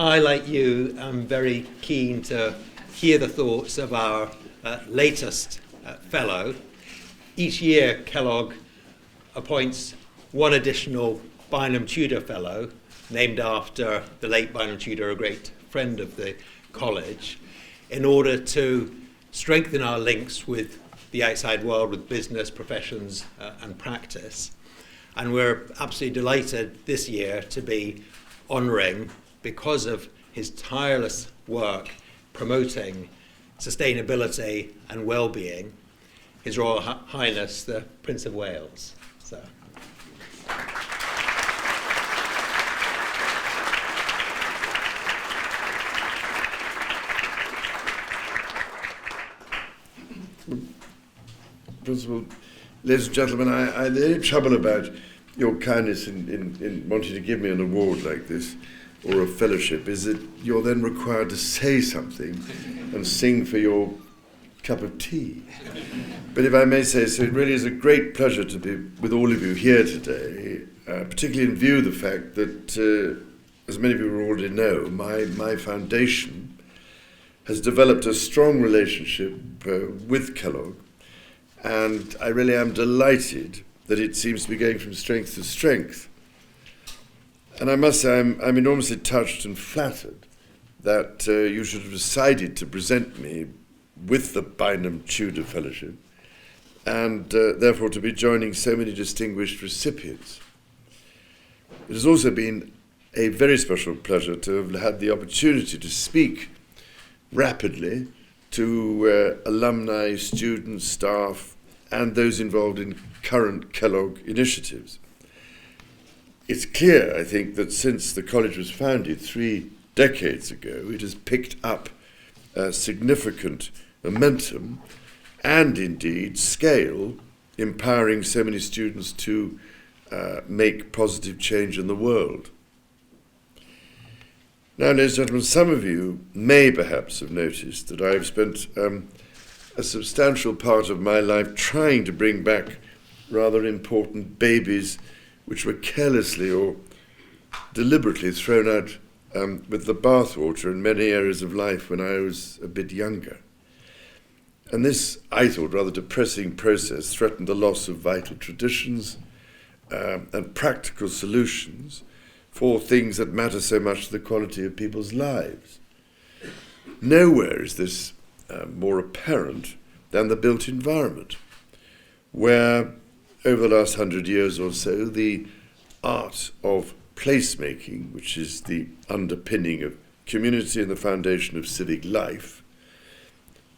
I, like you, am very keen to hear the thoughts of our latest fellow. Each year, Kellogg appoints one additional Bynum Tudor Fellow, named after the late Bynum Tudor, a great friend of the college, in order to strengthen our links with the outside world, with business, professions, and practice. And we're absolutely delighted this year to be honouring, because of his tireless work promoting sustainability and well-being, His Royal Highness the Prince of Wales. So. Principal, ladies and gentlemen, the only trouble about your kindness in wanting to give me an award like this, or a fellowship, is that you're then required to say something and sing for your cup of tea. But if I may say so, it really is a great pleasure to be with all of you here today, particularly in view of the fact that, as many of you already know, my foundation has developed a strong relationship with Kellogg, and I really am delighted that it seems to be going from strength to strength. And I must say, I'm enormously touched and flattered that you should have decided to present me with the Bynum Tudor Fellowship, and therefore to be joining so many distinguished recipients. It has also been a very special pleasure to have had the opportunity to speak rapidly to alumni, students, staff, and those involved in current Kellogg initiatives. It's clear, I think, that since the college was founded 3 decades ago, it has picked up significant momentum and indeed scale, empowering so many students to make positive change in the world. Now, ladies and gentlemen, some of you may perhaps have noticed that I have spent a substantial part of my life trying to bring back rather important babies which were carelessly or deliberately thrown out with the bathwater in many areas of life when I was a bit younger. And this, I thought, rather depressing process threatened the loss of vital traditions and practical solutions for things that matter so much to the quality of people's lives. Nowhere is this more apparent than the built environment, where over the last 100 years or so, the art of placemaking, which is the underpinning of community and the foundation of civic life,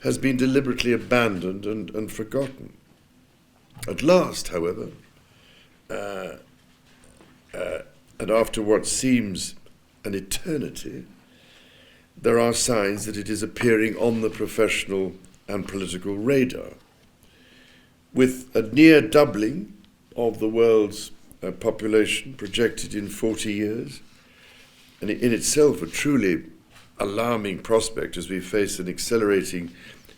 has been deliberately abandoned and forgotten. At last, however, and after what seems an eternity, there are signs that it is appearing on the professional and political radar. With a near doubling of the world's population projected in 40 years, and in itself a truly alarming prospect as we face an accelerating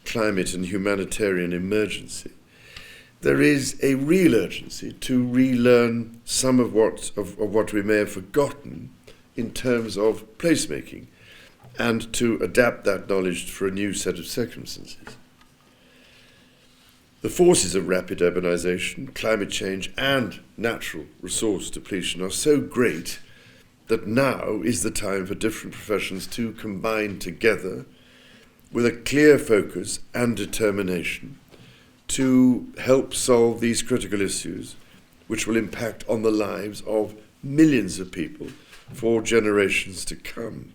climate and humanitarian emergency, there is a real urgency to relearn some of what we may have forgotten in terms of placemaking, and to adapt that knowledge for a new set of circumstances. The forces of rapid urbanization, climate change, and natural resource depletion are so great that now is the time for different professions to combine together with a clear focus and determination to help solve these critical issues, which will impact on the lives of millions of people for generations to come.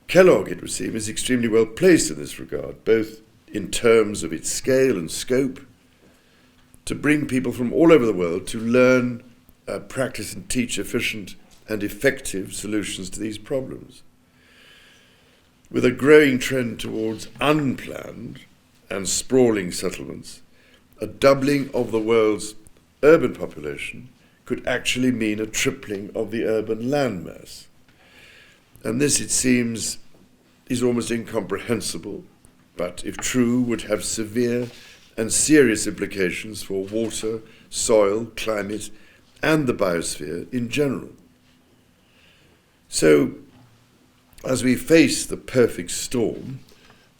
Kellogg, it would seem, is extremely well placed in this regard, both in terms of its scale and scope, to bring people from all over the world to learn, practice and teach efficient and effective solutions to these problems. With a growing trend towards unplanned and sprawling settlements, a doubling of the world's urban population could actually mean a tripling of the urban landmass. And this, it seems, is almost incomprehensible, but if true, would have severe and serious implications for water, soil, climate, and the biosphere in general. So, as we face the perfect storm,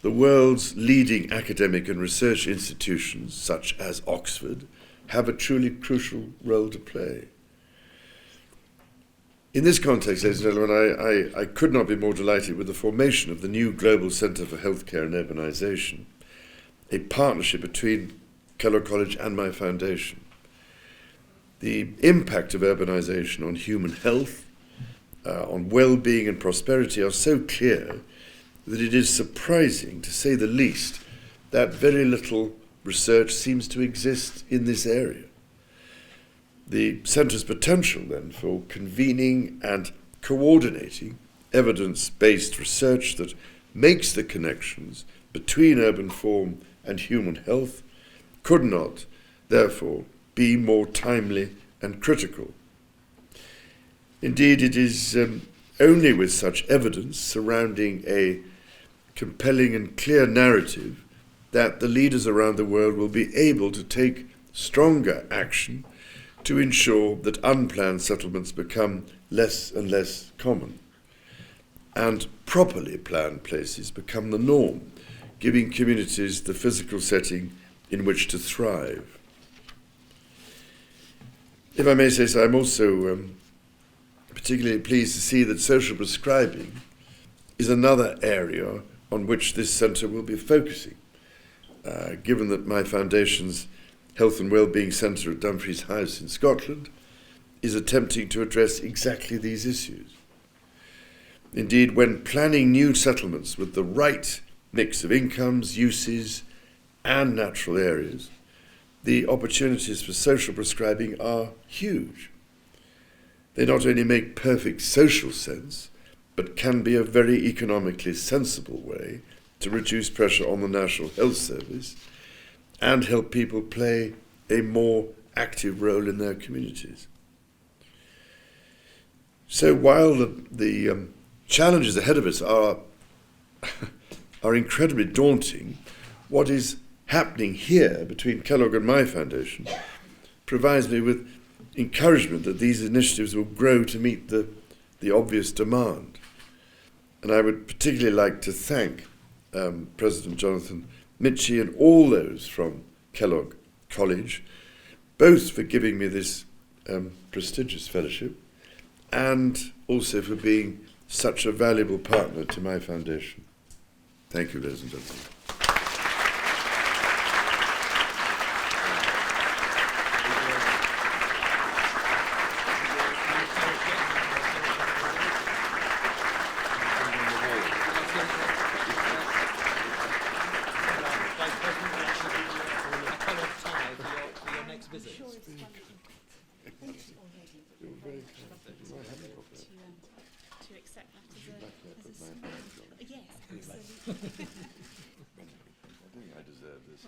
the world's leading academic and research institutions, such as Oxford, have a truly crucial role to play. In this context, ladies and gentlemen, I could not be more delighted with the formation of the new Global Centre for Healthcare and Urbanisation, a partnership between Kellogg College and my foundation. The impact of urbanisation on human health, on well-being and prosperity are so clear that it is surprising, to say the least, that very little research seems to exist in this area. The centre's potential, then, for convening and coordinating evidence-based research that makes the connections between urban form and human health could not, therefore, be more timely and critical. Indeed, it is only with such evidence surrounding a compelling and clear narrative that the leaders around the world will be able to take stronger action to ensure that unplanned settlements become less and less common, and properly planned places become the norm, giving communities the physical setting in which to thrive. If I may say so, I'm also particularly pleased to see that social prescribing is another area on which this centre will be focusing, given that my foundation's Health and Wellbeing Centre at Dumfries House in Scotland is attempting to address exactly these issues. Indeed, when planning new settlements with the right mix of incomes, uses, and natural areas, the opportunities for social prescribing are huge. They not only make perfect social sense, but can be a very economically sensible way to reduce pressure on the National Health Service and help people play a more active role in their communities. So while the challenges ahead of us are incredibly daunting, what is happening here between Kellogg and my foundation provides me with encouragement that these initiatives will grow to meet the obvious demand. And I would particularly like to thank President Jonathan Mitchie and all those from Kellogg College, both for giving me this prestigious fellowship and also for being such a valuable partner to my foundation. Thank you, ladies and gentlemen. To accept that as a yes, absolutely. I think I deserve this.